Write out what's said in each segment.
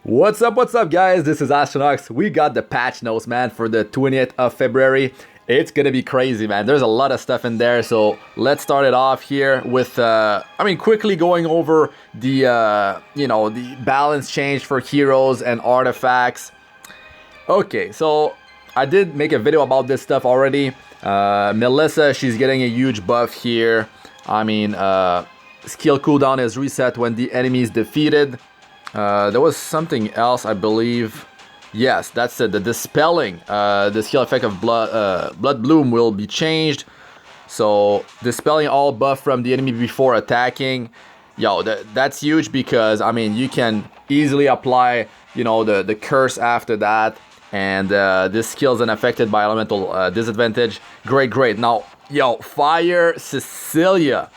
What's up, guys? This is Astranox. We got the patch notes, man, for the 20th of February. It's gonna be crazy, man. There's a lot of stuff in there, so let's start it off here with, quickly going over the, the balance change for heroes and artifacts. Okay, so I did make a video about this stuff already. Melissa, she's getting a huge buff here. Skill cooldown is reset when the enemy is defeated. There was something else, I believe. Yes, that's it. The dispelling, the skill effect of blood bloom will be changed. So dispelling all buff from the enemy before attacking. Yo, that's huge because you can easily apply, the curse after that, and this skill is unaffected by elemental disadvantage. Great. Now, Fire Cecilia.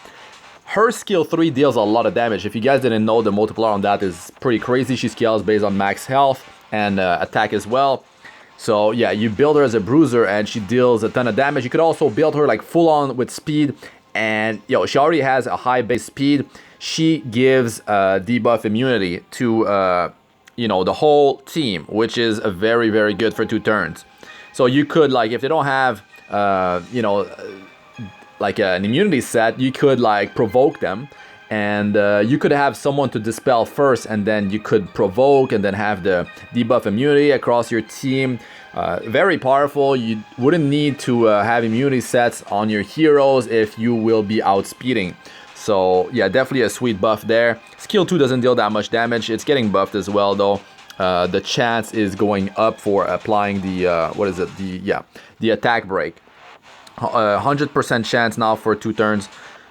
Her skill 3 deals a lot of damage. If you guys didn't know, the multiplier on that is pretty crazy. She scales based on max health and attack as well. So yeah, you build her as a bruiser and she deals a ton of damage. You could also build her like full on with speed, and she already has a high base speed. She gives debuff immunity to the whole team, which is a very good for 2 turns. So you could, like, if they don't have like an immunity set, you could like provoke them, and you could have someone to dispel first, and then you could provoke and then have the debuff immunity across your team. Very powerful. You wouldn't need to have immunity sets on your heroes if you will be outspeeding. So yeah, definitely a sweet buff there. Skill 2 doesn't deal that much damage. It's getting buffed as well though. The chance is going up for applying the the attack break. 100% chance now for 2 turns.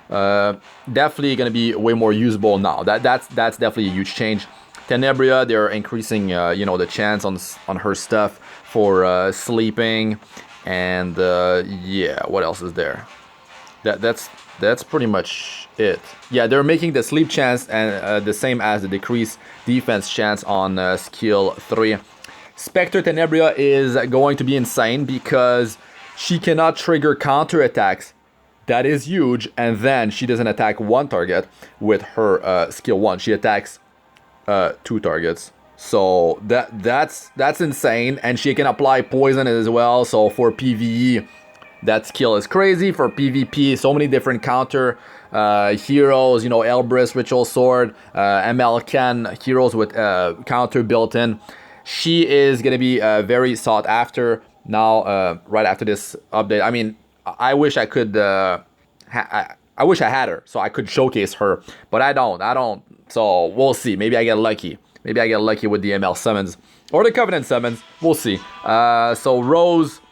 Definitely gonna be way more usable now. That's definitely a huge change. Tenebria, they're increasing the chance on her stuff for sleeping, and what else is there? That's pretty much it. Yeah, they're making the sleep chance and the same as the decreased defense chance on skill 3. Spectre Tenebria is going to be insane because she cannot trigger counter attacks. That is huge. And then she doesn't attack 1 target with her skill 1. She attacks 2 targets. So that's insane. And she can apply poison as well. So for PvE, that skill is crazy. For PvP, so many different counter heroes. Elbrus, Ritual Sword, ML heroes with counter built in. She is gonna be very sought after. Now, right after this update, I wish I could, I wish I had her so I could showcase her, but I don't, so we'll see. Maybe I get lucky. Maybe I get lucky with the ML summons or the Covenant summons. We'll see. So Rose,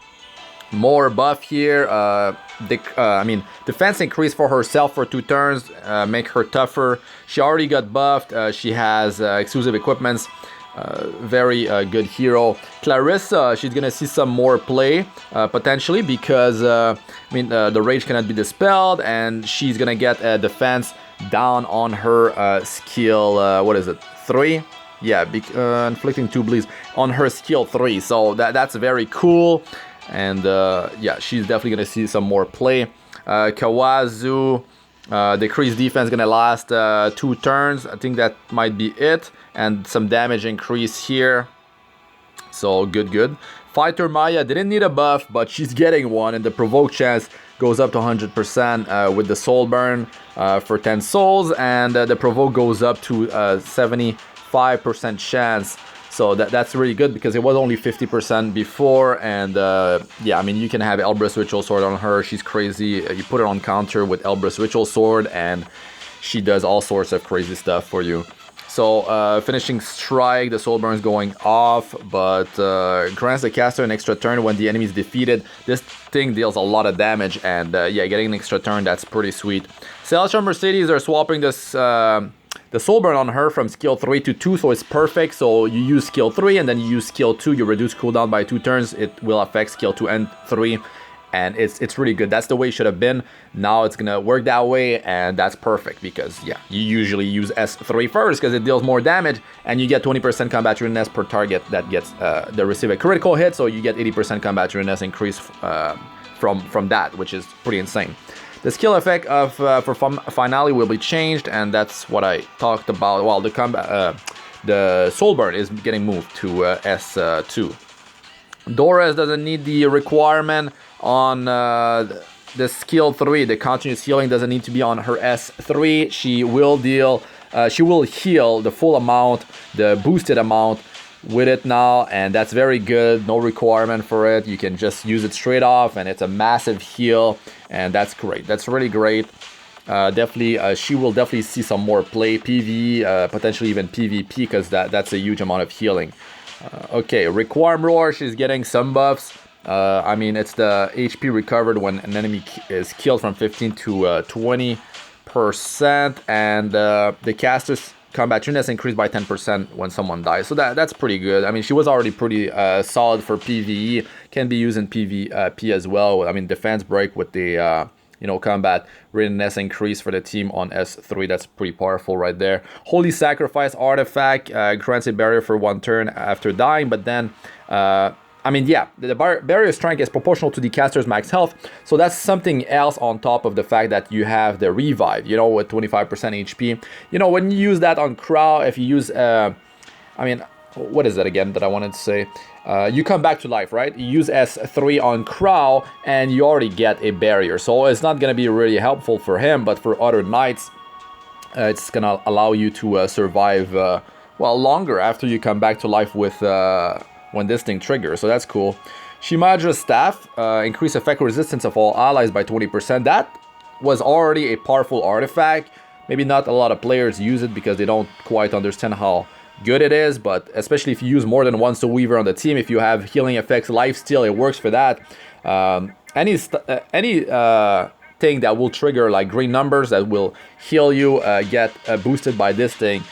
more buff here. Defense increase for herself for 2 turns, make her tougher. She already got buffed. She has exclusive equipments. Very good hero. Clarissa, she's gonna see some more play potentially because the rage cannot be dispelled, and she's gonna get a defense down on her skill 3. Yeah, inflicting 2 bleeds on her skill 3. So that's very cool, and she's definitely gonna see some more play. Kawazu, decreased defense gonna last 2 turns. I think that might be it, and some damage increase here. So good. Fighter Maya didn't need a buff, but she's getting one, and the provoke chance goes up to 100% with the soul burn for 10 souls, and the provoke goes up to 75% chance. So that's really good because it was only 50% before, and you can have Elbrus Ritual Sword on her. She's crazy. You put her on counter with Elbrus Ritual Sword, and she does all sorts of crazy stuff for you. So finishing strike, the soul burn is going off, but grants the caster an extra turn when the enemy is defeated. This thing deals a lot of damage, and getting an extra turn, that's pretty sweet. Celestial Mercedes are swapping this. The soul burn on her from skill 3 to 2, so it's perfect. So you use skill 3 and then you use skill 2, you reduce cooldown by 2 turns. It will affect skill 2 and 3, and it's really good. That's the way it should have been. Now it's gonna work that way, and that's perfect because you usually use S3 first because it deals more damage, and you get 20% combat readiness per target that gets they receive a critical hit, so you get 80% combat readiness increase from that, which is pretty insane. The skill effect of for finale will be changed, and that's what I talked about. Well, the combat the Soulburn is getting moved to S2. Doris doesn't need the requirement on the skill 3. The continuous healing doesn't need to be on her S3. She will heal the full amount, the boosted amount with it now, and that's very good. No requirement for it. You can just use it straight off, and it's a massive heal, and that's great. That's really great. She will definitely see some more play, PvE, potentially even PvP, because that's a huge amount of healing. Okay, Requiem Roar, she's getting some buffs. I mean, it's the HP recovered when an enemy is killed from 15 to 20%, and the caster's combat units increased by 10% when someone dies. So that's pretty good. I mean, she was already pretty solid for PvE. Can be used in PvP as well. I mean, defense break with the combat readiness increase for the team on S3. That's pretty powerful right there. Holy Sacrifice artifact grants a barrier for 1 turn after dying, but then I mean, yeah, the barrier strength is proportional to the caster's max health, so that's something else on top of the fact that you have the revive, with 25% HP. When you use that on Crow, if you use, I mean, what is that again that I wanted to say? You come back to life, right? You use S3 on Crow, and you already get a barrier, so it's not going to be really helpful for him, but for other knights, it's going to allow you to survive, longer after you come back to life with... when this thing triggers, so that's cool. Shimadra's Staff, increase effect resistance of all allies by 20%. That was already a powerful artifact. Maybe not a lot of players use it because they don't quite understand how good it is, but especially if you use more than one Soul Weaver on the team, if you have healing effects, lifesteal, it works for that. Any thing that will trigger like green numbers that will heal you get boosted by this thing.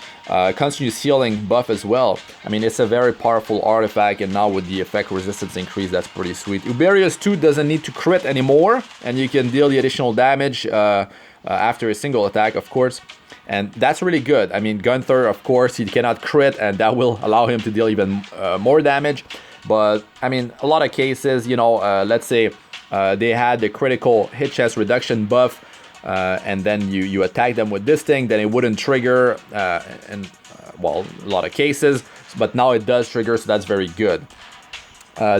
Continuous healing buff as well. I mean, it's a very powerful artifact, and now with the effect resistance increase, that's pretty sweet. Uberius 2 doesn't need to crit anymore, and you can deal the additional damage after a single attack, of course, and that's really good. I mean, Gunther, of course, he cannot crit, and that will allow him to deal even more damage, but I mean, a lot of cases, let's say they had the critical hit chance reduction buff, and then you attack them with this thing, then it wouldn't trigger in a lot of cases, but now it does trigger, so that's very good.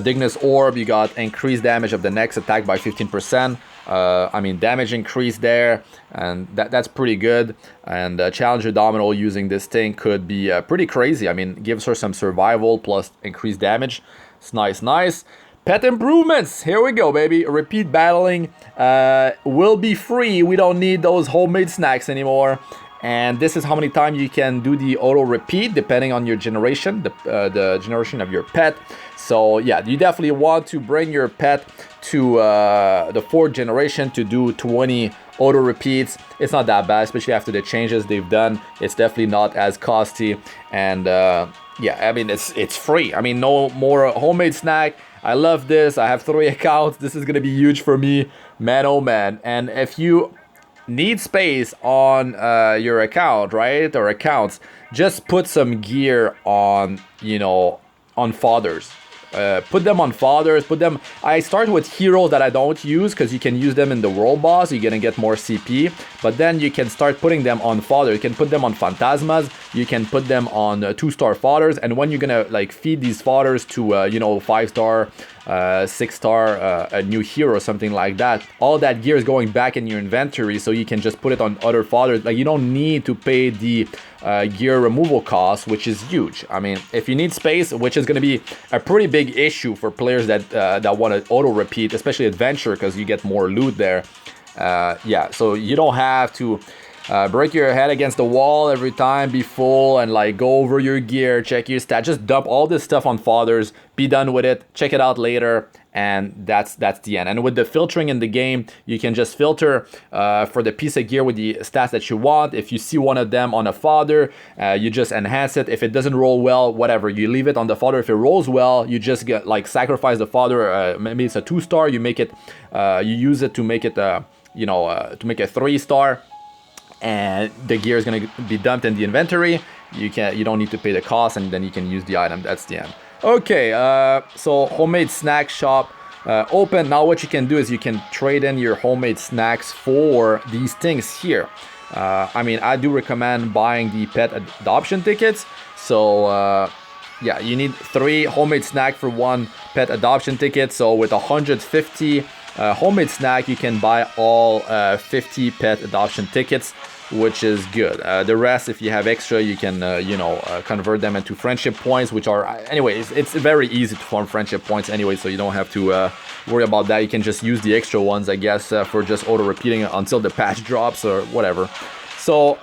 Dignus Orb, you got increased damage of the next attack by 15%. I mean, damage increase there, and that's pretty good. And Challenger Domino using this thing could be pretty crazy. I mean, gives her some survival plus increased damage. It's nice. Pet improvements, here we go, baby. Repeat battling will be free. We don't need those homemade snacks anymore. And this is how many times you can do the auto repeat depending on your generation, the generation of your pet. So yeah, you definitely want to bring your pet to the 4th generation to do 20 auto repeats. It's not that bad, especially after the changes they've done. It's definitely not as costly, and yeah, I mean, it's free. I mean, no more homemade snack. I love this. I have 3 accounts. This is gonna be huge for me, man, oh man. And if you need space on your account, right, or accounts, just put some gear on, on fathers. Put them on fathers, I start with heroes that I don't use, because you can use them in the world boss, you're gonna get more CP, but then you can start putting them on fodder. You can put them on phantasmas, you can put them on 2-star fodders, and when you're gonna like feed these fodders to 5-star, 6-star, a new hero or something like that, all that gear is going back in your inventory, so you can just put it on other fodders. Like, you don't need to pay the gear removal cost, which is huge. I mean, if you need space, which is going to be a pretty big issue for players that want to auto repeat, especially adventure, because you get more loot there. Yeah, so you don't have to break your head against the wall every time, be full, and like go over your gear, check your stat. Just dump all this stuff on fathers, be done with it, check it out later, and that's the end. And with the filtering in the game, you can just filter for the piece of gear with the stats that you want. If you see one of them on a fodder, you just enhance it. If it doesn't roll well, whatever, you leave it on the fodder. If it rolls well, you just get like sacrifice the fodder. Maybe it's a 2-star. You make it, you use it to make it, to make a 3-star. And the gear is going to be dumped in the inventory. You don't need to pay the cost, and then you can use the item. That's the end. Okay, so homemade snack shop open. Now what you can do is you can trade in your homemade snacks for these things here. I mean, I do recommend buying the pet adoption tickets. So yeah, you need 3 homemade snack for 1 pet adoption ticket. So with 150 homemade snack, you can buy all 50 pet adoption tickets, which is good. The rest, if you have extra, you can convert them into friendship points, which are anyway, it's very easy to farm friendship points anyway, so you don't have to worry about that. You can just use the extra ones, I guess, for just auto repeating until the patch drops or whatever. So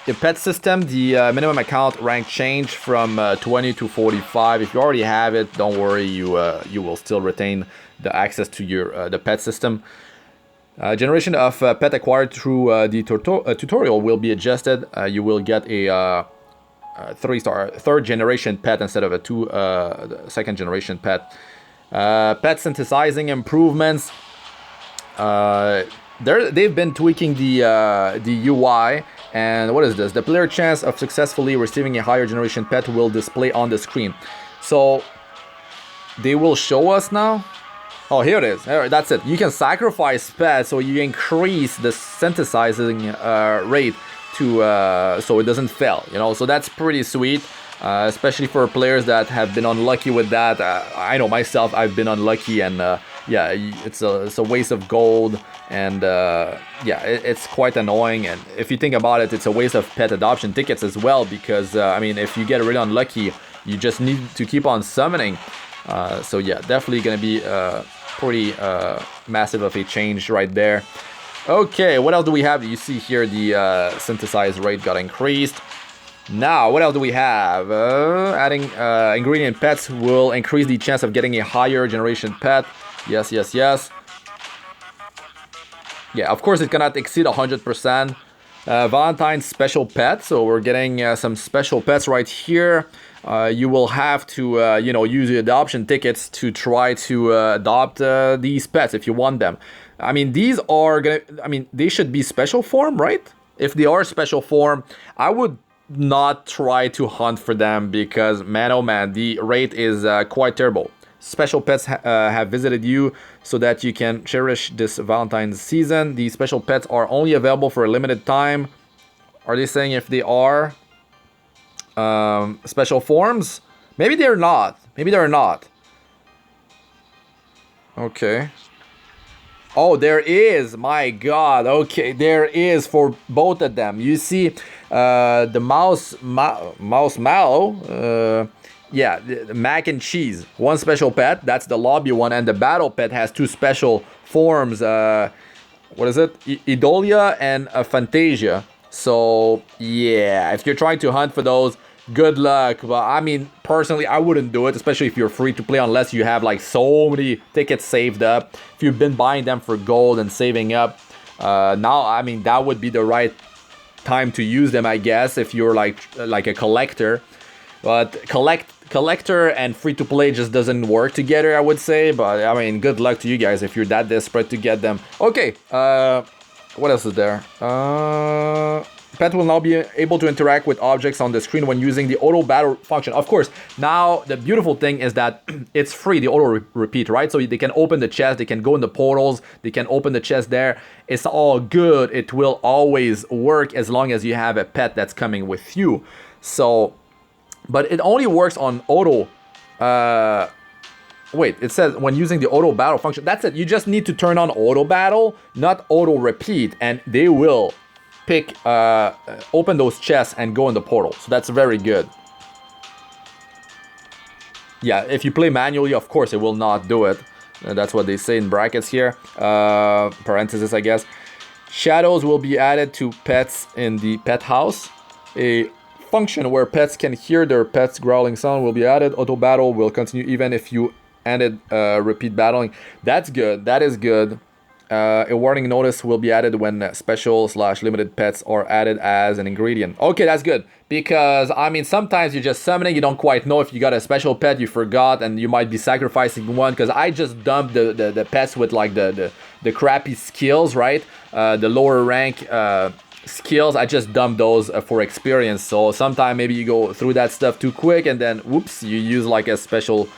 the pet system, the minimum account rank change from 20 to 45. If you already have it, don't worry, you will still retain the access to your the pet system. Generation of pet acquired through the tutorial will be adjusted. You will get a 3-star 3rd generation pet instead of a 2nd generation pet. Pet synthesizing improvements. They've been tweaking the UI. And what is this? The player chance of successfully receiving a higher generation pet will display on the screen. So they will show us now. Oh, here it is. That's it. You can sacrifice pets, so you increase the synthesizing rate to so it doesn't fail. So that's pretty sweet, especially for players that have been unlucky with that. I know myself, I've been unlucky, and yeah, it's a waste of gold, and yeah, it's quite annoying. And if you think about it, it's a waste of pet adoption tickets as well, because I mean, if you get really unlucky, you just need to keep on summoning. So yeah, definitely gonna be pretty massive of a change right there. Okay, what else do we have? You see here the synthesize rate got increased. Now, what else do we have? Adding ingredient pets will increase the chance of getting a higher generation pet. Yes, yes, yes. Yeah, of course it cannot exceed 100%. Valentine's special pet, so we're getting some special pets right here. You will have to, use the adoption tickets to try to adopt these pets if you want them. I mean, these are they should be special form, right? If they are special form, I would not try to hunt for them, because man, oh man, the rate is quite terrible. Special pets have visited you so that you can cherish this Valentine's season. These special pets are only available for a limited time. Are they saying if they are special forms? Maybe they're not. Maybe they're not. Okay. Oh, there is. My God. Okay, there is for both of them. You see, the mouse mallow. Yeah, the mac and cheese. One special pet. That's the lobby one, and the battle pet has 2 special forms. What is it? Idolia and Fantasia. So yeah, if you're trying to hunt for those, good luck. But I mean, personally, I wouldn't do it, especially if you're free to play, unless you have like so many tickets saved up. If you've been buying them for gold and saving up, now, I mean, that would be the right time to use them, I guess, if you're like a collector. But collector and free to play just doesn't work together, I would say. But I mean, good luck to you guys if you're that desperate to get them. Okay, what else is there? Pet will now be able to interact with objects on the screen when using the auto battle function. Of course, now the beautiful thing is that it's free, the auto repeat, right? So they can open the chest, they can go in the portals, they can open the chest there. It's all good. It will always work as long as you have a pet that's coming with you. So, but it only works on auto. Wait, it says when using the auto battle function. That's it. You just need to turn on auto battle, not auto repeat, and they will open those chests and go in the portal. So that's very good. Yeah, if you play manually, of course it will not do it. That's what they say in brackets here, parentheses, I guess. Shadows will be added to pets in the pet house. A function where pets can hear their pets growling sound will be added. Auto battle will continue even if you ended repeat battling. That's good. That is good. A warning notice will be added when special/limited pets are added as an ingredient. Okay, that's good, because I mean, sometimes you're just summoning, you don't quite know if you got a special pet, you forgot, and you might be sacrificing one. Because I just dumped the pets with like the crappy skills, right? The lower rank skills, I just dumped those for experience. So sometimes maybe you go through that stuff too quick, and then whoops, you use like a special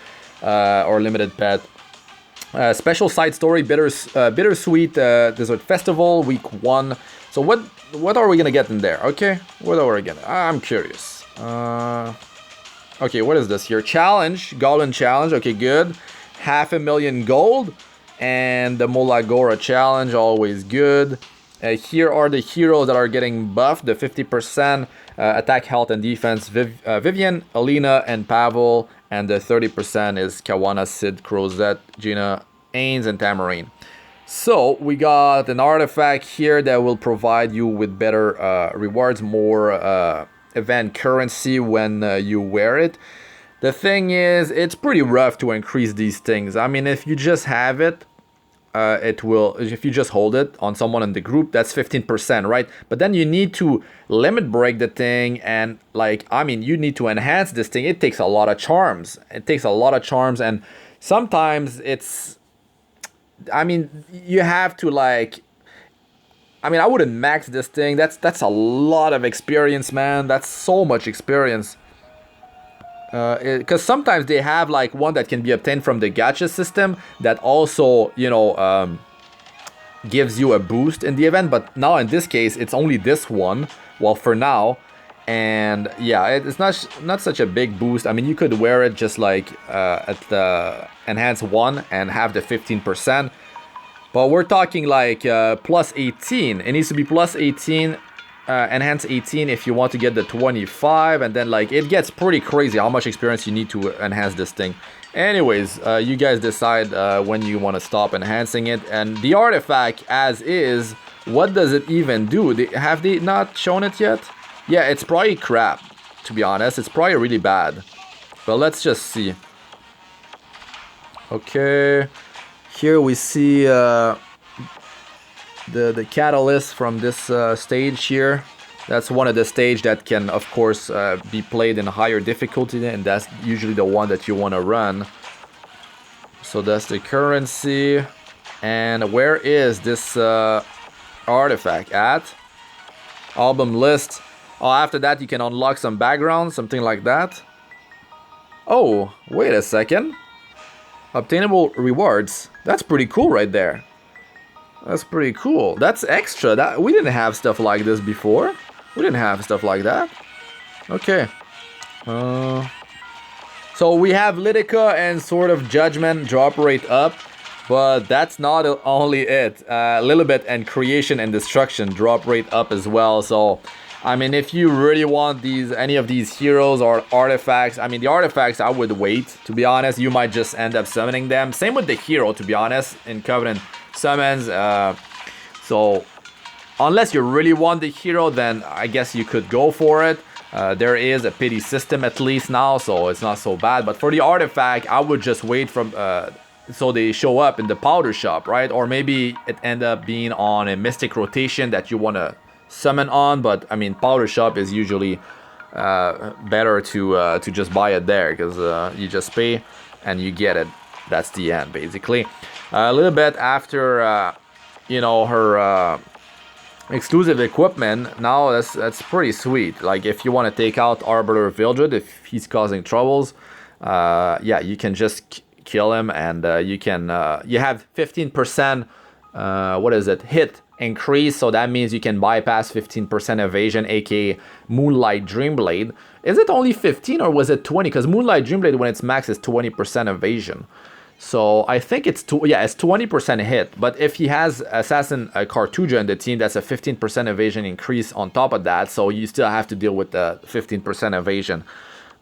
or limited pet. Special side story, Bittersweet Desert Festival, week 1. So what are we gonna get in there? Okay, what are we gonna? I'm curious. Okay, what is this here? Challenge, Goblin Challenge. Okay, good. 500,000 gold, and the Molagora Challenge, always good. Here are the heroes that are getting buffed. The 50% attack, health, and defense. Vivian, Alina, and Pavel. And the 30% is Kawana, Sid, Crozet, Gina, Ains, and Tamarine. So we got an artifact here that will provide you with better rewards, more event currency when you wear it. The thing is, it's pretty rough to increase these things. I mean, if you just have it, it will, if you just hold it on someone in the group, that's 15%, right? But then you need to limit break the thing, and like, I mean, you need to enhance this thing. It takes a lot of charms. It takes a lot of charms, and sometimes it's, I mean, you have to like, I mean, I wouldn't max this thing. That's a lot of experience, man. That's so much experience. Because sometimes they have like one that can be obtained from the gacha system that also, you know, gives you a boost in the event. But now in this case, it's only this one. Well, for now. And yeah, it's not such a big boost. I mean, you could wear it just like at the enhance 1 and have the 15%. But we're talking like plus 18. It needs to be plus 18. Enhance 18 if you want to get the 25, and then like it gets pretty crazy how much experience you need to enhance this thing. Anyways, you guys decide when you want to stop enhancing it. And the artifact as is, what does it even do? Have they not shown it yet? Yeah, it's probably crap, to be honest. It's probably really bad, but let's just see. Okay, here we see the catalyst from this stage here. That's one of the stage that can, of course, be played in higher difficulty, and that's usually the one that you want to run. So that's the currency. And where is this artifact at? Album list. Oh, after that you can unlock some background, something like that. Oh, wait a second. Obtainable rewards. That's pretty cool right there. That's pretty cool. That's extra. That we didn't have stuff like this before. We didn't have stuff like that. Okay. So we have Lidica and Sword of Judgment drop rate up, but that's not only it. Lilibet and Creation and Destruction drop rate up as well. So, I mean, if you really want any of these heroes or artifacts, I mean, the artifacts I would wait. To be honest, you might just end up summoning them. Same with the hero, to be honest, in Covenant summons. So unless you really want the hero, then I guess you could go for it. There is a pity system at least now, so it's not so bad. But for the artifact, I would just wait from so they show up in the powder shop, right? Or maybe it end up being on a mystic rotation that you want to summon on. But I mean, powder shop is usually better to just buy it there, because you just pay and you get it. That's the end, basically. A little bit after, you know, her exclusive equipment. Now that's pretty sweet. Like if you want to take out Arbiter Vildred, if he's causing troubles, yeah, you can just kill him, and you can you have 15% what is it, hit increase, so that means you can bypass 15% evasion, aka Moonlight Dreamblade. Is it only 15 or was it 20? Because Moonlight Dreamblade, when it's max, is 20% evasion. So I think it's it's 20% hit. But if he has Assassin Cartuja in the team, that's a 15% evasion increase on top of that. So you still have to deal with the 15% evasion.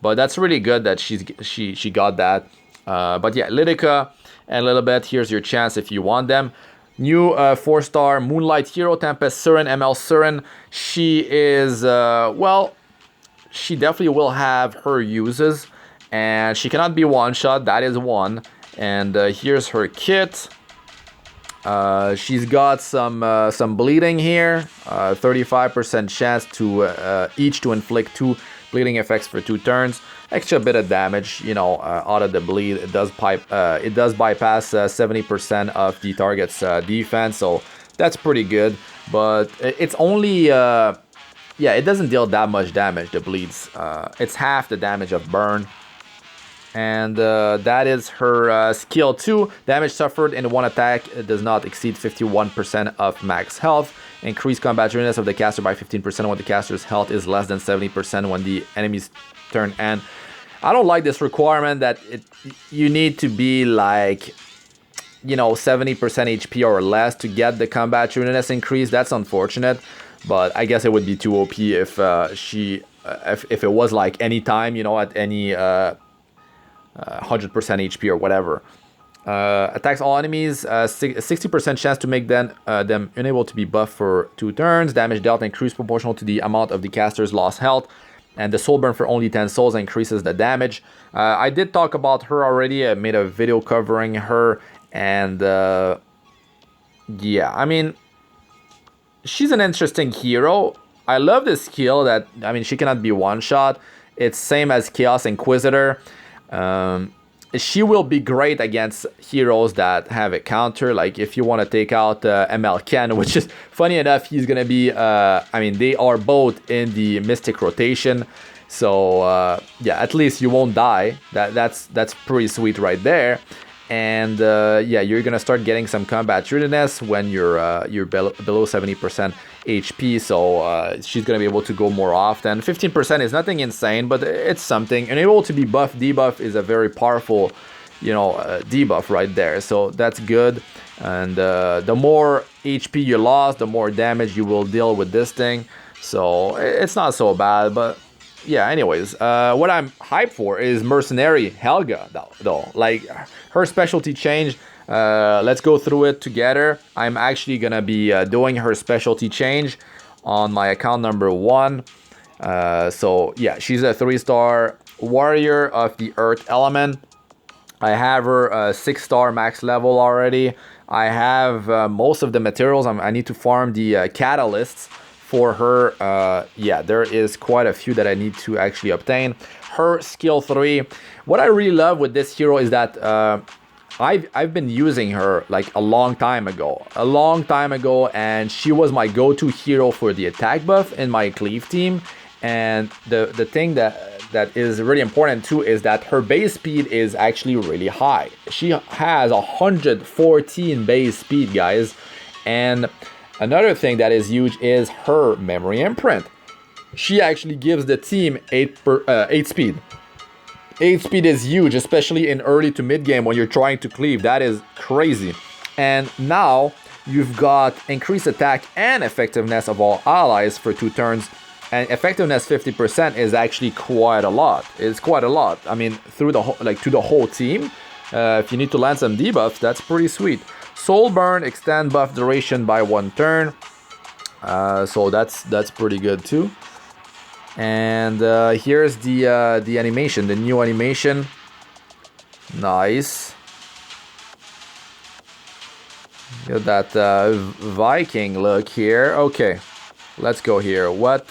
But that's really good that she got that. But yeah, Lidica and Lilibet, here's your chance if you want them. New 4-star Moonlight Hero, Tempest Surin, ML Surin. She is, well, she definitely will have her uses. And she cannot be one-shot, that is one. And here's her kit. She's got some bleeding here. 35% chance to each to inflict 2 bleeding effects for 2 turns. Extra bit of damage, you know, out of the bleed. It does bypass 70% of the target's defense, so that's pretty good. But it's only yeah, it doesn't deal that much damage. The bleeds. It's half the damage of burn. And that is her skill 2. Damage suffered in one attack does not exceed 51% of max health. Increase combat readiness of the caster by 15% when the caster's health is less than 70% when the enemy's turn ends. I don't like this requirement that you need to be like, you know, 70% HP or less to get the combat readiness increase. That's unfortunate, but I guess it would be too OP if if it was like any time, you know, at any 100% HP or whatever. Attacks all enemies, 60% chance to make them unable to be buffed for 2 turns. Damage dealt increased proportional to the amount of the caster's lost health. And the soul burn for only 10 souls increases the damage. I did talk about her already. I made a video covering her. And yeah, I mean, she's an interesting hero. I love this skill that, I mean, she cannot be one-shot. It's same as Chaos Inquisitor. She will be great against heroes that have a counter. Like if you want to take out ML Ken, which is funny enough, he's going to be, I mean, they are both in the Mystic rotation. So yeah, at least you won't die. That's pretty sweet right there. And yeah, you're gonna start getting some combat readiness when you're below 70% HP. So she's gonna be able to go more often. 15% is nothing insane, but it's something. And able to be buff debuff is a very powerful, you know, debuff right there. So that's good. And the more HP you lost, the more damage you will deal with this thing. So it's not so bad, but. Yeah, anyways, what I'm hyped for is Mercenary Helga, though. Like, her specialty change, let's go through it together. I'm actually going to be doing her specialty change on my account number 1. So, yeah, she's a 3-star warrior of the Earth element. I have her 6-star max level already. I have most of the materials. I need to farm the catalysts. For her, yeah, there is quite a few that I need to actually obtain. Her skill 3. What I really love with this hero is that I've been using her like a long time ago, and she was my go-to hero for the attack buff in my cleave team. And the thing that is really important too is that her base speed is actually really high. She has 114 base speed, guys, and another thing that is huge is her memory imprint. She actually gives the team 8 speed. 8 speed is huge, especially in early to mid game when you're trying to cleave. That is crazy. And now you've got increased attack and effectiveness of all allies for 2 turns. And effectiveness 50% is actually quite a lot. It's quite a lot. I mean, through the whole, like to the whole team. If you need to land some debuffs, that's pretty sweet. Soul burn, extend buff duration by 1 turn. So that's pretty good too. And here's the animation, the new animation. Nice. Got that Viking look here. Okay, let's go here. What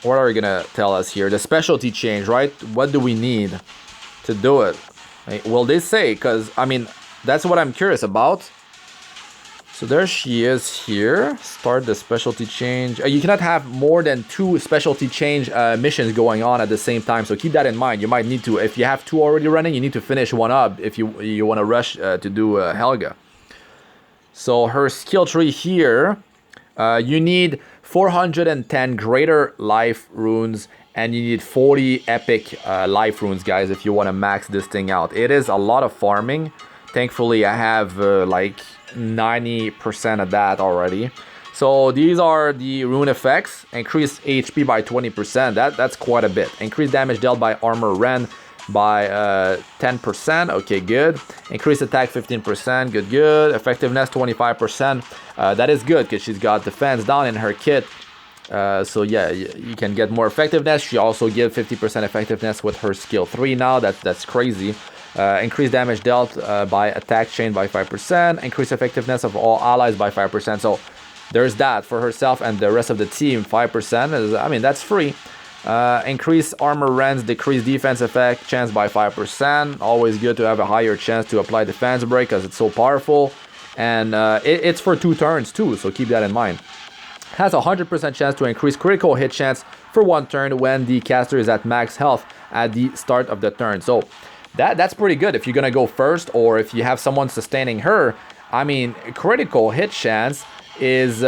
are you gonna tell us here? The specialty change, right? What do we need to do it? Well, they say, because I mean, that's what I'm curious about. So there she is here. Start the specialty change. You cannot have more than 2 specialty change missions going on at the same time. So keep that in mind. You might need to, if you have 2 already running, you need to finish one up if you want to rush to do Helga. So her skill tree here, you need 410 greater life runes, and you need 40 epic life runes, guys, if you want to max this thing out. It is a lot of farming. Thankfully, I have like 90% of that already. So these are the rune effects. Increase HP by 20%. That's quite a bit. Increase damage dealt by armor rend by 10%. Okay, good. Increase attack 15%. Good. Effectiveness 25%. That is good because she's got defense down in her kit. So yeah, you can get more effectiveness. She also gives 50% effectiveness with her skill 3 now. That's crazy. Increase damage dealt by attack chain by 5%. Increase effectiveness of all allies by 5%. So there's that for herself and the rest of the team. 5%. I mean, that's free. Increase armor rends, decrease defense effect chance by 5%. Always good to have a higher chance to apply defense break because it's so powerful. And it's for 2 turns too, so keep that in mind. Has a 100% chance to increase critical hit chance for 1 turn when the caster is at max health at the start of the turn. So that's pretty good if you're gonna go first, or if you have someone sustaining her. I mean, critical hit chance is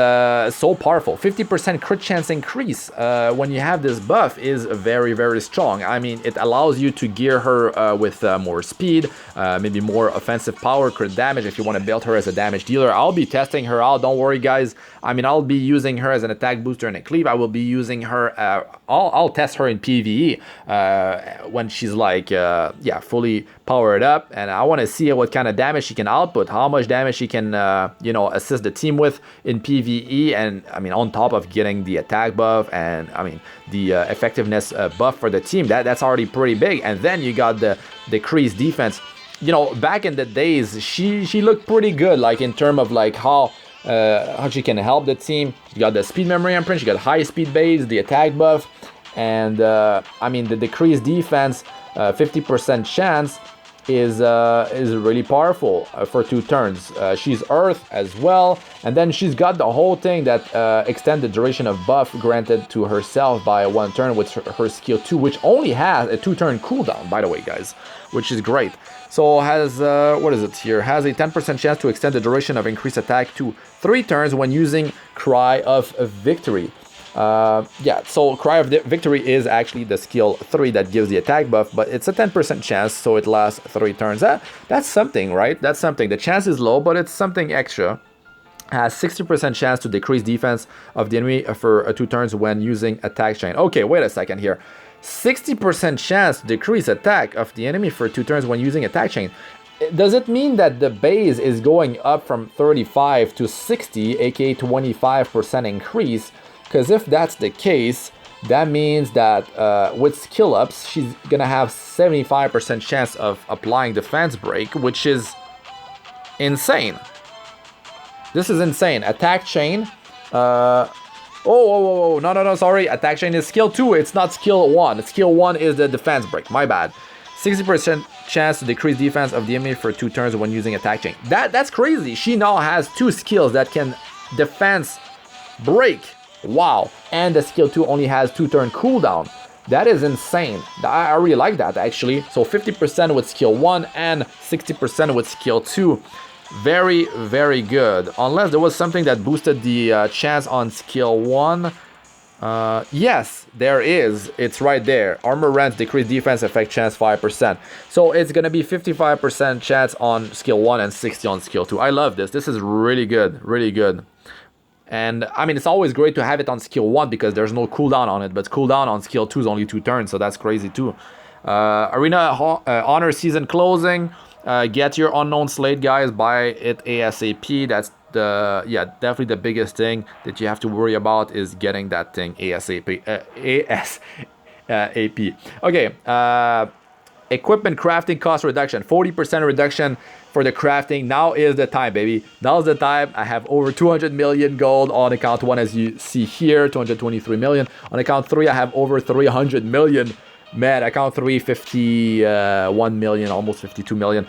so powerful. 50% crit chance increase when you have this buff is very, very strong. I mean, it allows you to gear her with more speed, maybe more offensive power, crit damage if you want to build her as a damage dealer. I'll be testing her out, don't worry guys. I mean, I'll be using her as an attack booster and a cleave. I will be using her, I'll test her in PvE when she's like, yeah, fully powered up, and I want to see what kind of damage she can output, how much damage she can, you know, assist the team with in PvE, and I mean, on top of getting the attack buff and I mean the effectiveness buff for the team, that's already pretty big. And then you got the decreased defense. You know, back in the days, she looked pretty good, like in terms of like how she can help the team. You got the speed memory imprint, you got high speed base, the attack buff, and I mean the decreased defense, 50% chance is really powerful for 2 turns. She's Earth as well, and then she's got the whole thing that extend the duration of buff granted to herself by 1 turn with her skill 2, which only has a 2-turn cooldown, by the way, guys, which is great. So has what is it here? Has a 10% chance to extend the duration of increased attack to 3 turns when using Cry of Victory. Yeah, so Cry of Victory is actually the skill 3 that gives the attack buff, but it's a 10% chance, so it lasts 3 turns. That's something, right? That's something. The chance is low, but it's something extra. Has 60% chance to decrease defense of the enemy for 2 turns when using attack chain. Okay, wait a second here. 60% chance to decrease attack of the enemy for 2 turns when using attack chain. Does it mean that the base is going up from 35 to 60, aka 25% increase? Because if that's the case, that means that with skill ups, she's gonna have 75% chance of applying defense break, which is insane. This is insane. Attack chain. No, sorry. Attack chain is skill 2. It's not skill 1. Skill 1 is the defense break. My bad. 60% chance to decrease defense of the enemy for 2 turns when using attack chain. That's crazy. She now has 2 skills that can defense break. Wow. And the skill 2 only has 2-turn cooldown. That is insane. I really like that, actually. So 50% with skill 1 and 60% with skill 2. Very, very good. Unless there was something that boosted the chance on skill 1. Yes, there is. It's right there. Armor ranks, decrease defense, effect chance 5%. So it's going to be 55% chance on skill 1 and 60 on skill 2. I love this. This is really good. Really good. And I mean, it's always great to have it on skill 1 because there's no cooldown on it. But cooldown on skill 2 is only 2 turns. So that's crazy too. Arena Honor Season closing. Get your Unknown Slate, guys. Buy it ASAP. That's the definitely the biggest thing that you have to worry about is getting that thing ASAP. ASAP. Okay. Equipment crafting cost reduction. 40% reduction for the crafting. Now is the time, baby. Now's the time. I have over 200 million gold on account 1, as you see here. 223 million. On account 3, I have over 300 million. Man, account 3, 51 million, almost 52 million.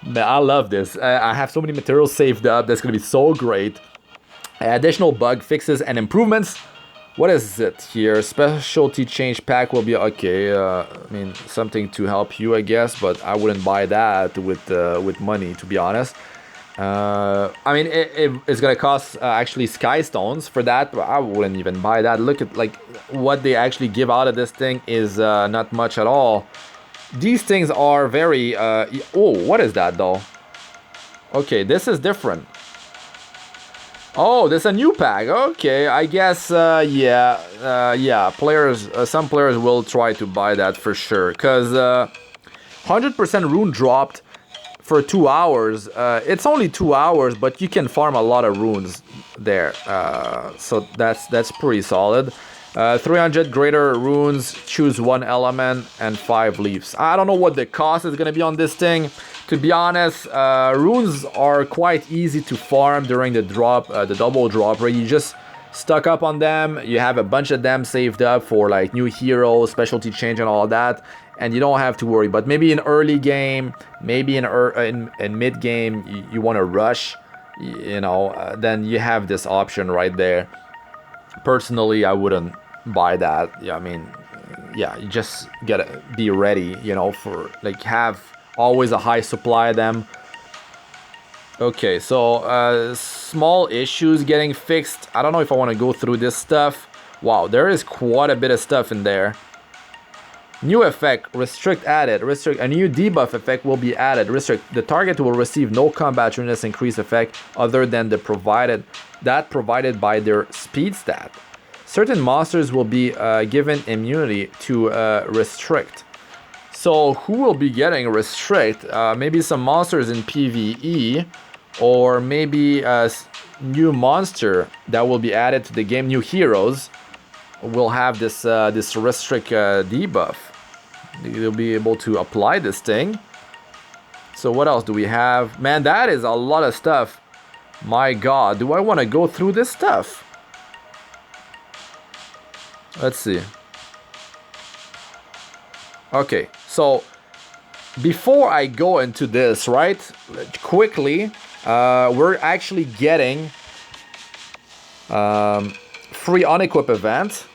Man, I love this. I have so many materials saved up. That's going to be so great. Additional bug fixes and improvements. What is it here? Specialty change pack will be okay. I mean, something to help you, I guess, but I wouldn't buy that with money, to be honest. I mean, it's gonna cost actually sky stones for that, but I wouldn't even buy that. Look at like what they actually give out of this thing is not much at all. These things are very oh, what is that though? Okay, this is different. Oh, this is a new pack. Okay, I guess yeah, players, some players will try to buy that for sure, because 100% rune dropped for 2 hours. It's only 2 hours, but you can farm a lot of runes there. So that's pretty solid. 300 greater runes, choose 1 element and 5 leaves. I don't know what the cost is gonna be on this thing. To be honest, runes are quite easy to farm during the drop, the double drop rate. You just stock up on them. You have a bunch of them saved up for like new heroes, specialty change and all that, and you don't have to worry. But maybe in early game, maybe in mid game, you want to rush, you know, then you have this option right there. Personally, I wouldn't buy that. Yeah, I mean, yeah, you just gotta be ready, you know, for like have always a high supply of them. Okay, so small issues getting fixed. I don't know if I want to go through this stuff. Wow, there is quite a bit of stuff in there. New effect, restrict added. Restrict, a new debuff effect will be added. Restrict, the target will receive no combat units increase effect other than the provided by their speed stat. Certain monsters will be given immunity to restrict. So who will be getting restrict? Maybe some monsters in PvE, or maybe a new monster that will be added to the game. New heroes will have this this restrict debuff. You'll be able to apply this thing. So what else do we have? Man, that is a lot of stuff. My God, do I want to go through this stuff? Let's see. Okay, so before I go into this, right, quickly, we're actually getting free unequip event.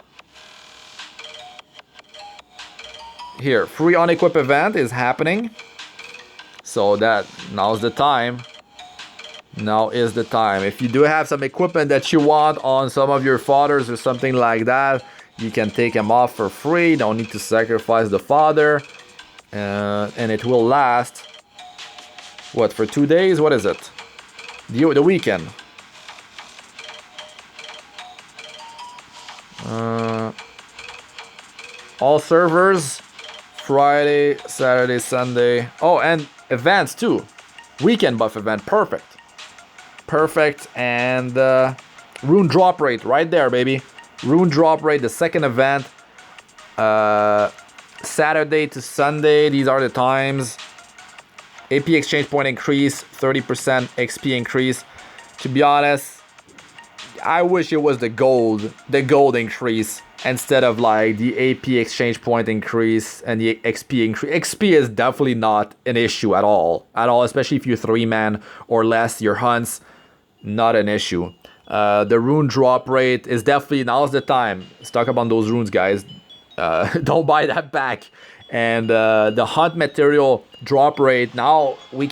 Here, free unequip event is happening. So that now's the time. Now is the time. If you do have some equipment that you want on some of your fodders or something like that, you can take them off for free. Don't need to sacrifice the fodder. And it will last, what, for 2 days? What is it? The weekend. All servers, Friday, Saturday, Sunday. Oh, and events too. Weekend buff event, perfect. Perfect, and rune drop rate right there, baby. Rune drop rate, the second event. Saturday to Sunday, these are the times. AP exchange point increase, 30% XP increase. To be honest, I wish it was the gold increase instead of like the AP exchange point increase and the XP increase. XP is definitely not an issue at all, especially if you're 3-man or less, your hunts, not an issue. The rune drop rate is definitely, now's the time. Let's talk about those runes, guys. Don't buy that back. And the hunt material drop rate, now we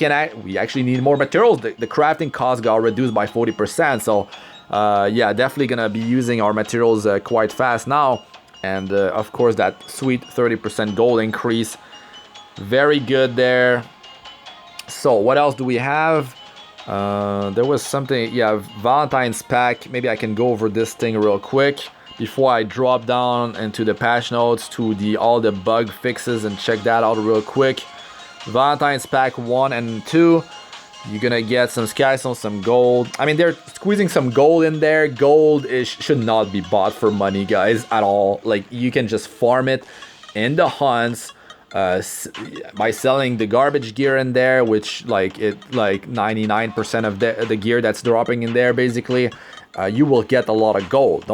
actually need more materials. The crafting cost got reduced by 40%. So yeah, definitely gonna be using our materials quite fast now. And of course that sweet 30% gold increase, very good there. So what else do we have? There was something, yeah, Valentine's pack. Maybe I can go over this thing real quick before I drop down into the patch notes to all the bug fixes and check that out real quick. Valentine's pack 1 and 2, you're gonna get some skystones, some gold. I mean, they're squeezing some gold in there. Gold should not be bought for money, guys, at all. Like, you can just farm it in the hunts by selling the garbage gear in there, which like 99% of the gear that's dropping in there, basically. You will get a lot of gold.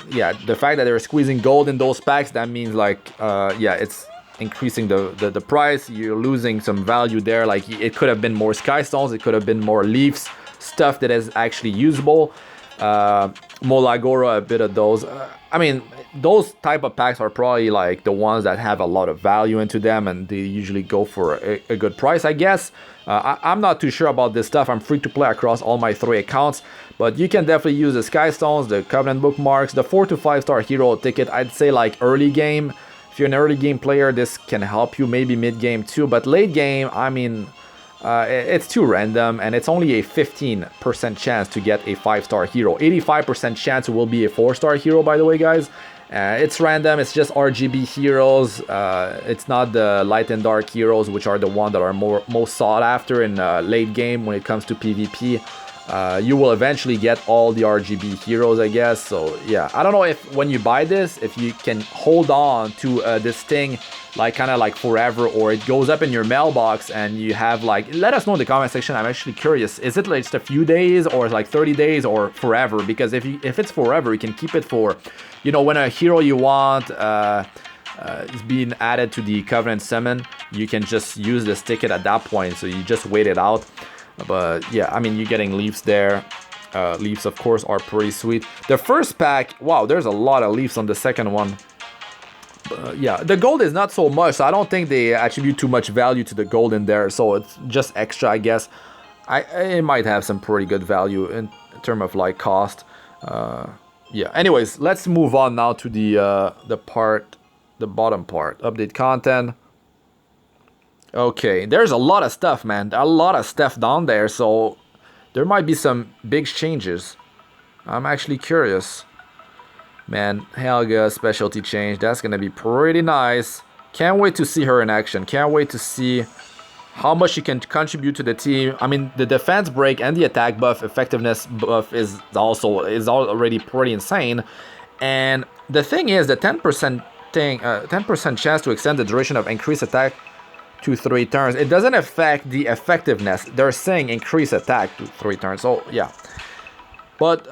Yeah, the fact that they're squeezing gold in those packs, that means like, yeah, it's increasing the price. You're losing some value there. Like, it could have been more skystones, it could have been more leaves, stuff that is actually usable. Molagora, a bit of those. I mean, those type of packs are probably like the ones that have a lot of value into them, and they usually go for a good price, I guess. I'm not too sure about this stuff. I'm free to play across all my 3 accounts, but you can definitely use the Skystones, the Covenant Bookmarks, the 4 to 5 star hero ticket. I'd say like early game. If you're an early game player, this can help you, maybe mid game too, but late game, I mean, it's too random, and it's only a 15% chance to get a 5-star hero. 85% chance it will be a 4-star hero, by the way, guys. It's random, it's just RGB heroes. It's not the light and dark heroes, which are the ones that are most sought after in late game when it comes to PvP. You will eventually get all the RGB heroes, I guess. So yeah, I don't know if when you buy this, if you can hold on to this thing like kind of like forever, or it goes up in your mailbox and you have like, let us know in the comment section. I'm actually curious, is it like just a few days, or like 30 days, or forever? Because if it's forever, you can keep it for, you know, when a hero you want is being added to the Covenant summon, you can just use this ticket at that point, so you just wait it out. But yeah, I mean, you're getting leaves there. Leaves, of course, are pretty sweet. The first pack, wow, there's a lot of leaves on the second one. Yeah, the gold is not so much, so I don't think they attribute too much value to the gold in there, so it's just extra, I guess. it might have some pretty good value in terms of like cost. Yeah. Anyways, let's move on now to the bottom part. Update content. Okay, there's a lot of stuff, man. A lot of stuff down there, so there might be some big changes. I'm actually curious. Man, Helga specialty change. That's gonna be pretty nice. Can't wait to see her in action. Can't wait to see how much she can contribute to the team. I mean, the defense break and the attack buff, effectiveness buff is already pretty insane. And the thing is, the 10% thing, 10% chance to extend the duration of increased attack to 3 turns. It doesn't affect the effectiveness. They're saying increase attack to 3 turns. So yeah, but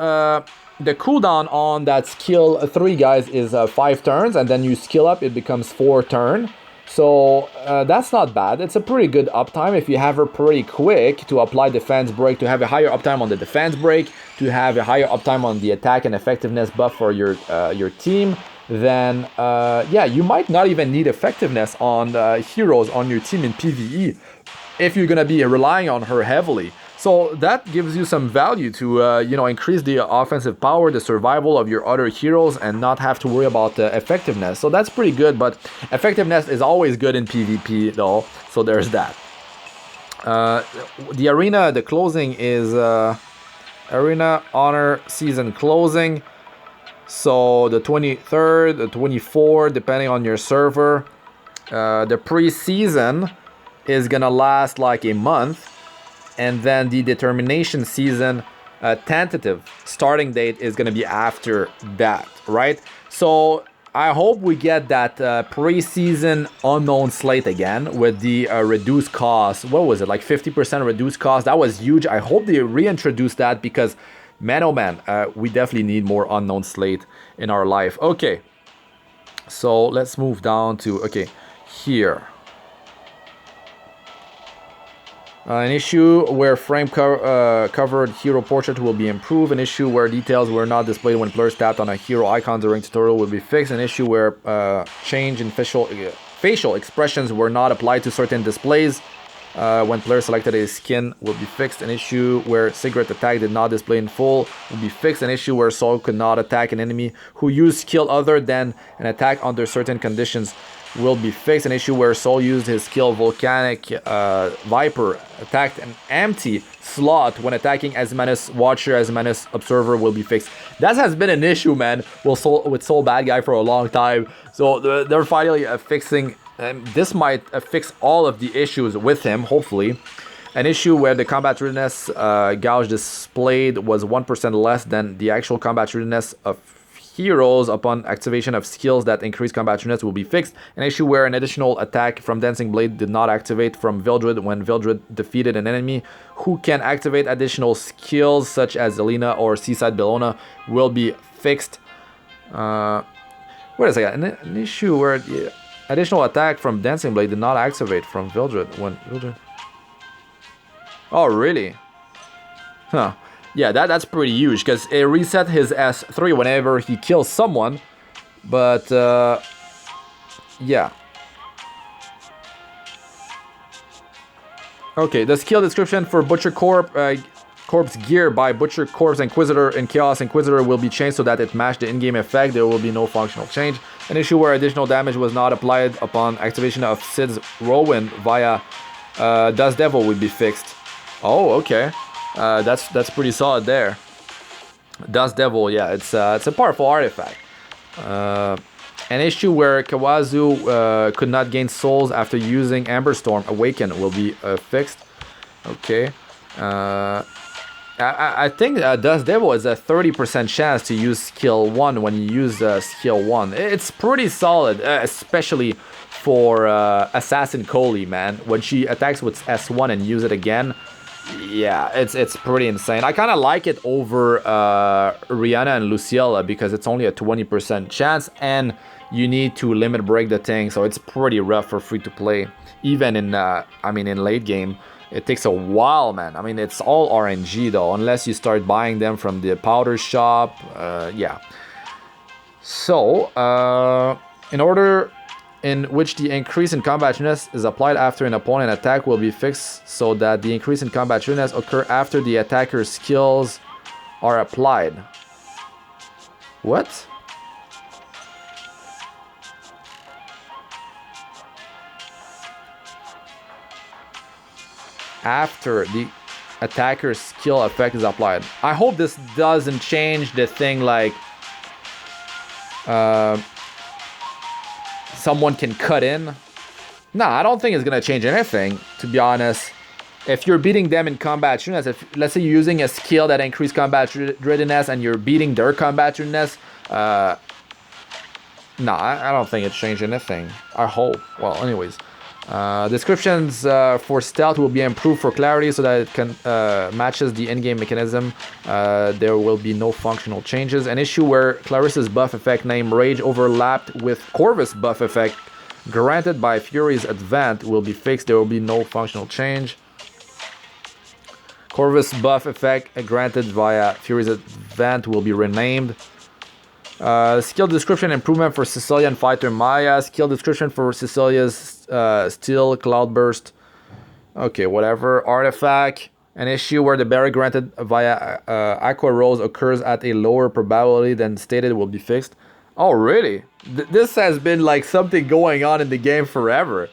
the cooldown on that skill 3, guys, is 5 turns, and then you skill up, it becomes 4 turn. So that's not bad. It's a pretty good uptime if you have her pretty quick to apply defense break, to have a higher uptime on the defense break, to have a higher uptime on the attack and effectiveness buff for your team. Then yeah, you might not even need effectiveness on heroes on your team in PvE if you're gonna be relying on her heavily. So that gives you some value to you know, increase the offensive power, the survival of your other heroes, and not have to worry about effectiveness. So that's pretty good, but effectiveness is always good in PvP though, so there's that. The arena, the closing is Arena Honor Season closing. So the 23rd, the 24th, depending on your server. The pre-season is gonna last like a month. And then the determination season tentative starting date is going to be after that, right? So I hope we get that pre-season unknown slate again with the reduced cost. What was it, like 50% reduced cost? That was huge. I hope they reintroduce that because, man, oh man, we definitely need more unknown slate in our life. Okay, so let's move down to, okay, here. An issue where frame covered hero portrait will be improved. An issue where details were not displayed when players tapped on a hero icon during tutorial will be fixed. An issue where change in facial expressions were not applied to certain displays when players selected a skin will be fixed. An issue where cigarette attack did not display in full will be fixed. An issue where soul could not attack an enemy who used skill other than an attack under certain conditions will be fixed. An issue where Soul used his skill Volcanic Viper attacked an empty slot when attacking Asmanus Watcher, Asmanus Observer will be fixed. That has been an issue, man, with Soul Bad Guy for a long time. So they're finally fixing, and this might fix all of the issues with him, hopefully. An issue where the combat readiness gauge displayed was 1% less than the actual combat readiness of heroes upon activation of skills that increase combat readiness will be fixed. An issue where an additional attack from Dancing Blade did not activate from Vildred when Vildred defeated an enemy who can activate additional skills such as LENA or Seaside Bellona will be fixed. Wait a second, an issue where the additional attack from Dancing Blade did not activate from Vildred when Vildred... Oh, really? Huh. Yeah, that's pretty huge, because it reset his S3 whenever he kills someone, but, yeah. Okay, the skill description for Butcher Corpse gear by Butcher Corpse Inquisitor and Chaos Inquisitor will be changed so that it matched the in-game effect. There will be no functional change. An issue where additional damage was not applied upon activation of Sid's Rowan via Dust Devil will be fixed. Oh, okay. That's pretty solid there. Dust Devil, yeah, it's a powerful artifact. An issue where Kawazu could not gain souls after using Amber Storm Awaken will be fixed. Okay. I think Dust Devil is a 30% chance to use skill 1 when you use skill 1. It's pretty solid, especially for Assassin Coley, man. When she attacks with S1 and use it again, yeah, it's pretty insane. I kind of like it over Rihanna and Luciela because it's only a 20% chance and you need to limit break the thing, so it's pretty rough for free to play. Even in, I mean, in late game, it takes a while, man. I mean, it's all RNG though, unless you start buying them from the powder shop. Yeah. So, in order in which the increase in combat shrewdness is applied after an opponent attack will be fixed so that the increase in combat shrewdness occur after the attacker's skills are applied. What? After the attacker's skill effect is applied. I hope this doesn't change the thing like someone can cut in. No, I don't think it's gonna change anything, to be honest. If you're beating them in combat shrewdness, if let's say you're using a skill that increases combat readiness and you're beating their combat shrewdness, no, I don't think it changed anything. I hope. Well, anyways. Descriptions for stealth will be improved for clarity so that it can matches the in-game mechanism. There will be no functional changes. An issue where Clarissa's buff effect named Rage overlapped with Corvus' buff effect granted by Fury's Advent will be fixed. There will be no functional change. Corvus' buff effect granted via Fury's Advent will be renamed. Skill description improvement for Sicilian Fighter Maya. Skill description for Sicilia's Steel Cloudburst. Okay, whatever. Artifact. An issue where the berry granted via Aqua Rose occurs at a lower probability than stated will be fixed. Oh, really? This has been like something going on in the game forever.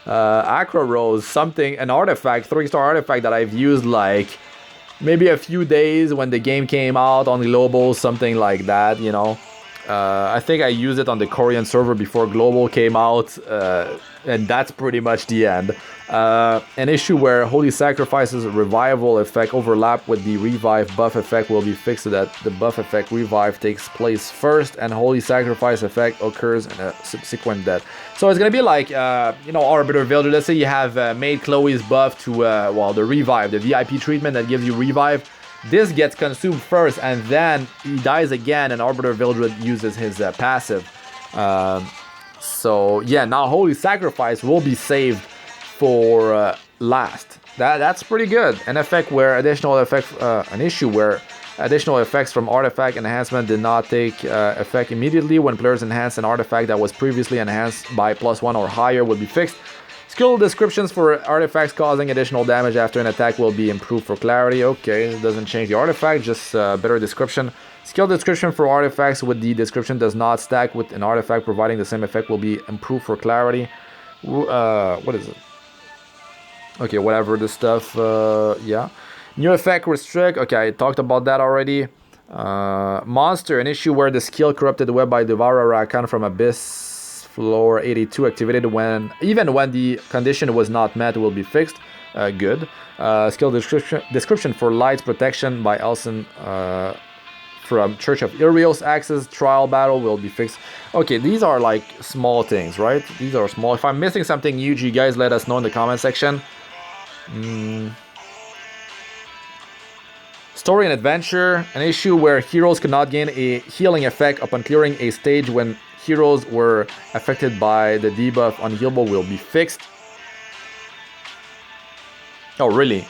Aqua Rose, something, an artifact, 3-star artifact that I've used like maybe a few days when the game came out on Global, something like that, you know. I think I used it on the Korean server before Global came out, and that's pretty much the end. An issue where Holy Sacrifice's revival effect overlap with the revive buff effect will be fixed so that the buff effect revive takes place first and Holy Sacrifice effect occurs in a subsequent death. So it's gonna be like, you know, Arbiter Builder. Let's say you have made Chloe's buff to, well, the revive, the VIP treatment that gives you revive. This gets consumed first, and then he dies again, and Arbiter Vildred uses his passive. So yeah, now Holy Sacrifice will be saved for last. That's pretty good. An effect where additional effect, an issue where additional effects from artifact enhancement did not take effect immediately when players enhance an artifact that was previously enhanced by +1 or higher will be fixed. Skill descriptions for artifacts causing additional damage after an attack will be improved for clarity. Okay, it doesn't change the artifact, just better description. Skill description for artifacts with the description does not stack with an artifact providing the same effect will be improved for clarity. What is it? Okay, whatever this stuff, yeah. New effect restrict, okay, I talked about that already. Monster, an issue where the skill Corrupted Web by Devourer Rakan from Abyss Floor 82 activated even when the condition was not met will be fixed. Good. Skill description for Light's Protection by Elson from Church of Irios Axis Trial Battle will be fixed. Okay, these are like small things, right? These are small. If I'm missing something huge, you guys let us know in the comment section. Story and adventure, an issue where heroes could not gain a healing effect upon clearing a stage when heroes were affected by the debuff unhealable will be fixed. Oh, really?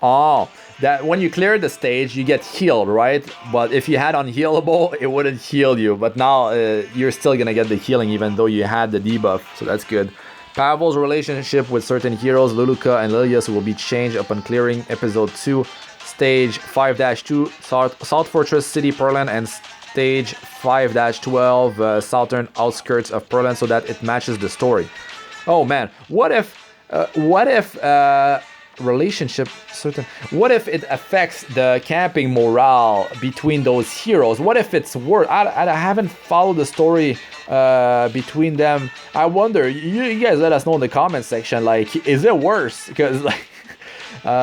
Oh, that when you clear the stage, you get healed, right? But if you had unhealable, it wouldn't heal you. But now you're still gonna get the healing even though you had the debuff, so that's good. Pavel's relationship with certain heroes, Luluka and Lilius, will be changed upon clearing Episode 2, Stage 5-2, South Fortress City Perlan, and Stage 5-12, Southern Outskirts of Perlan, so that it matches the story. Oh man, what if relationship certain? What if it affects the camping morale between those heroes? What if it's worse? I haven't followed the story between them. I wonder. You guys let us know in the comment section. Like, is it worse? Because like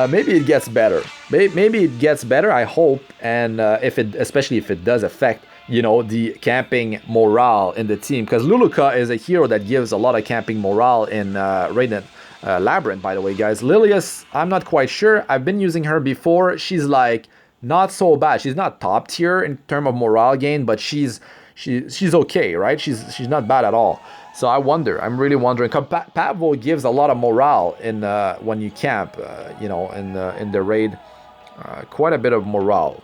maybe it gets better. Maybe it gets better. I hope. And especially if it does affect, you know, the camping morale in the team. Because Luluka is a hero that gives a lot of camping morale in Radiant Labyrinth, by the way, guys. Lilius, I'm not quite sure. I've been using her before. She's like not so bad. She's not top tier in terms of morale gain, but she's okay, right? She's not bad at all. So I wonder. I'm really wondering. Pavel gives a lot of morale in when you camp, you know, in the raid. Quite a bit of morale.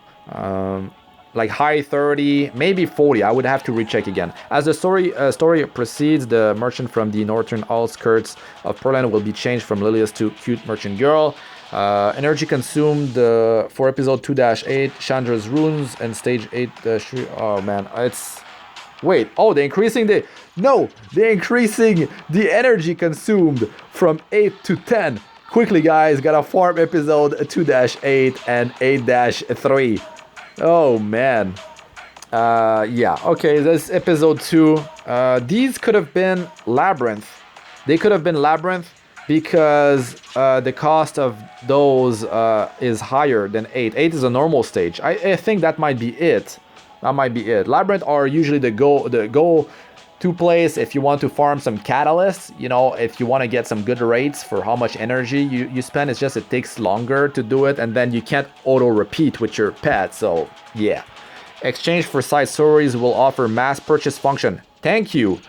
like high 30, maybe 40. I would have to recheck again. As the story proceeds, the merchant from the northern outskirts of Portland will be changed from Lilius to cute merchant girl. Energy consumed for episode 2-8, Chandra's runes, and stage 8. Oh man, it's wait. Oh, they're increasing the they're increasing the energy consumed from 8 to 10. Quickly, guys, gotta farm episode 2-8 and 8-3. Oh man. Yeah. Okay, this episode 2. These could have been Labyrinth. They could have been Labyrinth because the cost of those is higher than 8. 8 is a normal stage. I think that might be it. That might be it. Labyrinth are usually the go-to place if you want to farm some catalysts. You know, if you want to get some good rates for how much energy you spend. It's just it takes longer to do it, and then you can't auto-repeat with your pet. So, yeah. Exchange for side stories will offer mass purchase function. Thank you.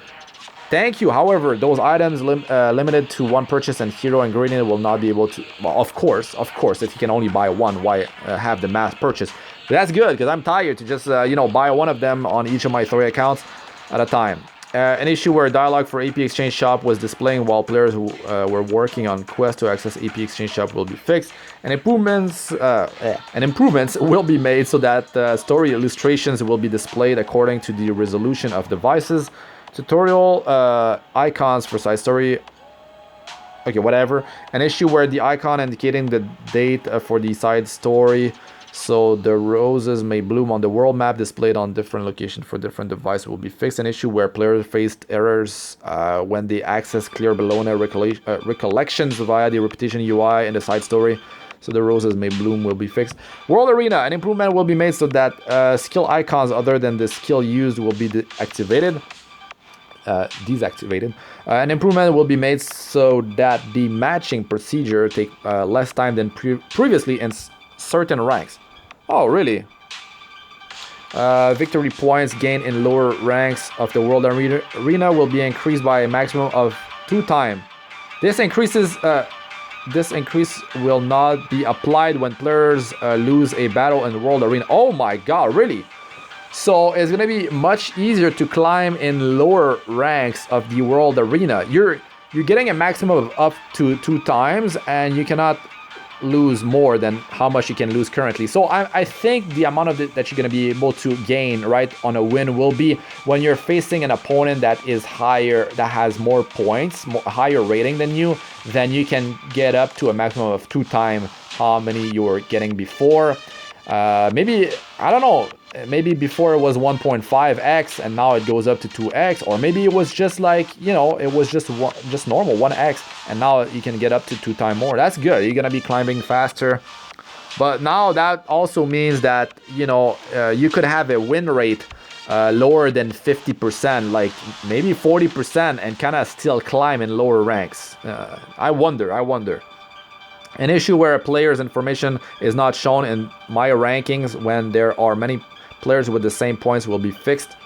Thank you. However, those items limited to one purchase, and hero ingredient will not be able to. Well, of course, if you can only buy one, why have the mass purchase? But that's good because I'm tired to just buy one of them on each of my 3 accounts at a time. An issue where dialogue for AP Exchange Shop was displaying while players who were working on quest to access AP Exchange Shop will be fixed, and improvements will be made so that story illustrations will be displayed according to the resolution of devices. Tutorial icons for side story. Okay, whatever. An issue where the icon indicating the date for the side story, so the roses may bloom on the world map displayed on different locations for different devices, will be fixed. An issue where players faced errors when they access clear LENA recollections via the repetition UI in the side story, so the roses may bloom, will be fixed. World Arena, an improvement will be made so that skill icons other than the skill used will be deactivated. An improvement will be made so that the matching procedure take less time than previously in certain ranks. Oh, really? Victory points gained in lower ranks of the World Arena will be increased by a maximum of 2 times. This increase will not be applied when players lose a battle in the World Arena. Oh my god, really? So it's gonna be much easier to climb in lower ranks of the World Arena. You're getting a maximum of up to 2 times, and you cannot lose more than how much you can lose currently. So I think the amount of it that you're gonna be able to gain right on a win will be when you're facing an opponent that is higher, that has more points, higher rating than you. Then you can get up to a maximum of 2 times how many you were getting before. Maybe, I don't know, maybe before it was 1.5x and now it goes up to 2x, or maybe it was just like, it was just normal 1x and now you can get up to 2 times more. That's good. You're gonna be climbing faster. But now that also means that, you could have a win rate lower than 50%, like maybe 40%, and kind of still climb in lower ranks. I wonder. An issue where a player's information is not shown in my rankings when there are many players with the same points will be fixed.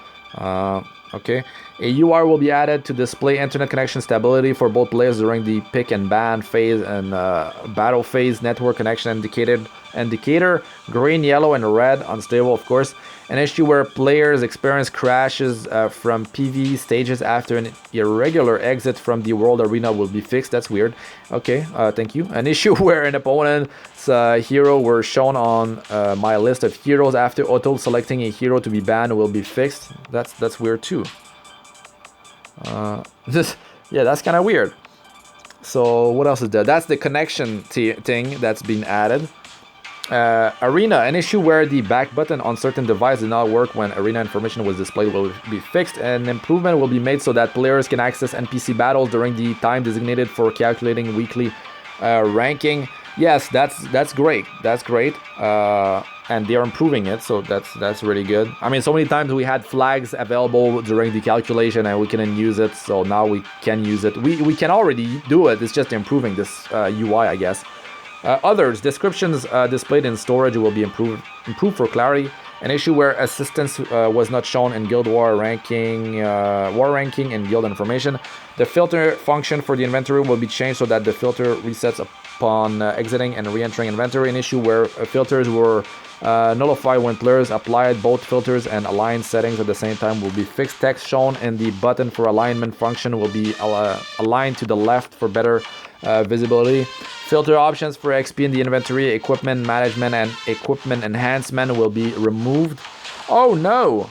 Okay. A UR will be added to display internet connection stability for both players during the pick and ban phase and battle phase. Network connection indicator green, yellow, and red, unstable, of course. An issue where players experience crashes from PvE stages after an irregular exit from the World Arena will be fixed. That's weird. Okay, thank you. An issue where an opponent's hero were shown on my list of heroes after auto-selecting a hero to be banned will be fixed. That's weird too. That's kind of weird. So what else is there? That's the connection thing that's been added. Arena, an issue where the back button on certain device did not work when arena information was displayed will be fixed. An improvement will be made so that players can access NPC battles during the time designated for calculating weekly ranking. Yes, that's great. And they're improving it, so that's really good. I mean, so many times we had flags available during the calculation and we couldn't use it, so now we can use it. We can already do it. It's just improving this UI, I guess. Others, descriptions displayed in storage will be improved for clarity. An issue where assistance was not shown in guild war ranking and guild information. The filter function for the inventory will be changed so that the filter resets upon exiting and re-entering inventory. An issue where filters were Nullify when players applied both filters and align settings at the same time will be fixed. Text shown in the button for alignment function will be aligned to the left for better visibility. Filter options for XP in the inventory, equipment management, and equipment enhancement will be removed. Oh no!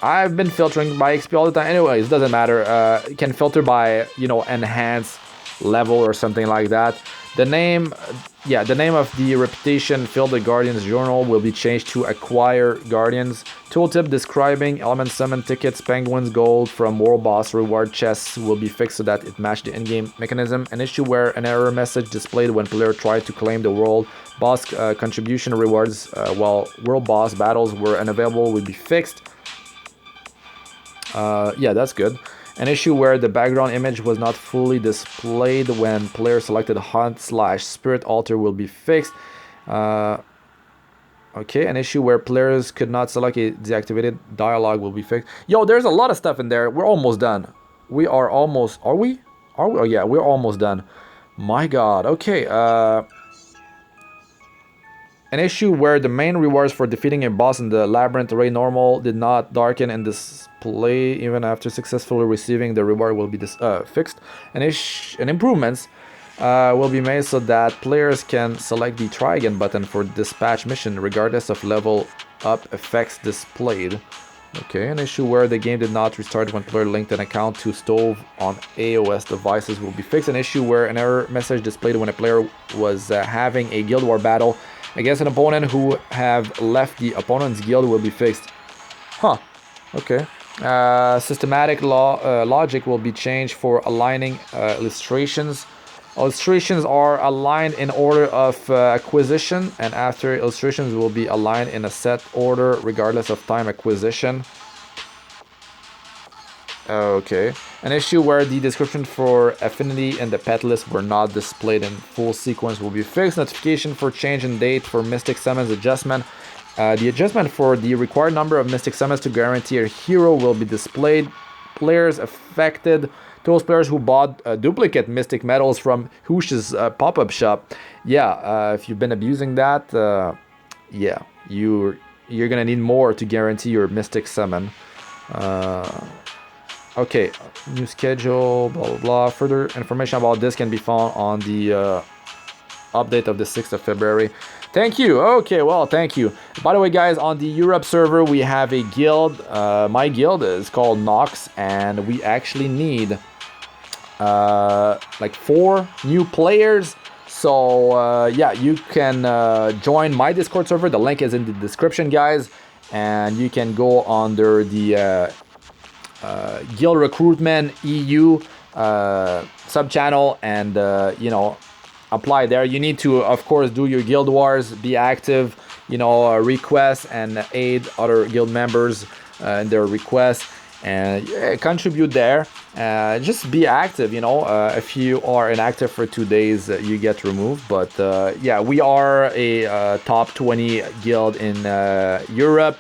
I've been filtering by XP all the time. Anyways, doesn't matter. You can filter by, you know, enhance level or something like that. The name of the reputation Fill the Guardians journal will be changed to Acquire Guardians. Tooltip describing element summon tickets, penguins, gold from world boss reward chests will be fixed so that it matched the in-game mechanism. An issue where an error message displayed when player tried to claim the world boss contribution rewards while world boss battles were unavailable will be fixed. Yeah, that's good. An issue where the background image was not fully displayed when player selected Hunt/Spirit Altar will be fixed. Okay, an issue where players could not select a deactivated dialogue will be fixed. Yo, there's a lot of stuff in there. We're almost done. We are almost... Are we? Are we? Oh, yeah, we're almost done. My God. Okay, an issue where the main rewards for defeating a boss in the Labyrinth Array Normal did not darken and display even after successfully receiving the reward will be fixed. And improvements will be made so that players can select the try again button for dispatch mission regardless of level up effects displayed. Okay, an issue where the game did not restart when player linked an account to Stove on AOS devices will be fixed. An issue where an error message displayed when a player was having a Guild War battle against an opponent who have left the opponent's guild will be fixed. Huh, okay. Systematic logic will be changed for aligning illustrations. Illustrations are aligned in order of acquisition, and after illustrations will be aligned in a set order regardless of time acquisition. Okay. An issue where the description for affinity and the pet list were not displayed in full sequence will be fixed. Notification for change in date for Mystic Summons adjustment. The adjustment for the required number of Mystic Summons to guarantee a hero will be displayed. Players affected, those players who bought duplicate Mystic Medals from Hoosh's pop-up shop. Yeah, if you've been abusing that, yeah, you're gonna need more to guarantee your Mystic Summon. Okay, new schedule, blah, blah, blah. Further information about this can be found on the update of the 6th of February. Thank you. Okay, well, thank you. By the way, guys, on the Europe server, we have a guild. My guild is called Nox, and we actually need like 4 new players. So, yeah, you can join my Discord server. The link is in the description, guys. And you can go under the... Guild Recruitment EU sub-channel and you know, apply there. You need to, of course, do your guild wars, be active, you know, request and aid other guild members in their requests, and contribute there. Just be active, you know. If you are inactive for 2 days, you get removed. But yeah, we are a top 20 guild in Europe.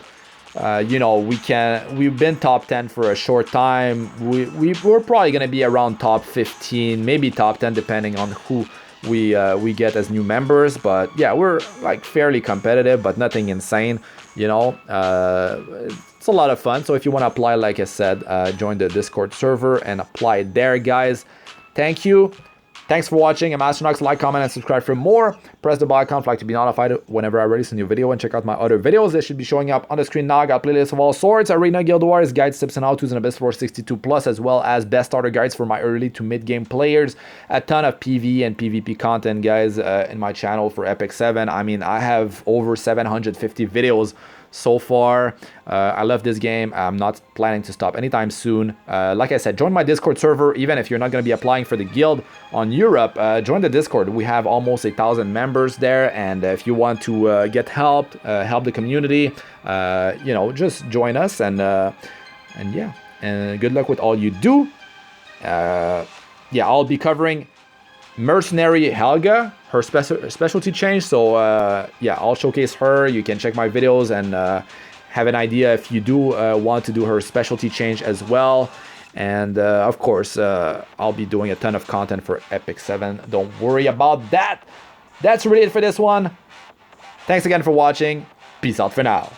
You know, we've been top 10 for a short time. We're probably gonna be around top 15, maybe top 10, depending on who we get as new members. But yeah, we're like fairly competitive, but nothing insane, you know. It's a lot of fun. So if you want to apply, like I said, join the Discord server and apply there, guys. Thank you. Thanks for watching. I'm Astranox. Like, comment, and subscribe for more. Press the bell icon for like to be notified whenever I release a new video, and check out my other videos. They should be showing up on the screen now. I got playlists of all sorts: Arena, Guild Wars, guides, tips, and how-tos, and Abyss Wars 62+, as well as best starter guides for my early to mid-game players. A ton of PvE and PvP content, guys, in my channel for Epic 7. I mean, I have over 750 videos so far. I love this game. I'm not planning to stop anytime soon. Like I said, join my Discord server. Even if you're not going to be applying for the guild on Europe, join the Discord. We have almost 1,000 members there, and if you want to get help the community, you know, just join us, and yeah, and good luck with all you do. Yeah, I'll be covering Mercenary Helga, her specialty change. So yeah, I'll showcase her. You can check my videos and have an idea if you do want to do her specialty change as well. And of course, I'll be doing a ton of content for Epic 7. Don't worry about that. That's really it for this one. Thanks again for watching. Peace out for now.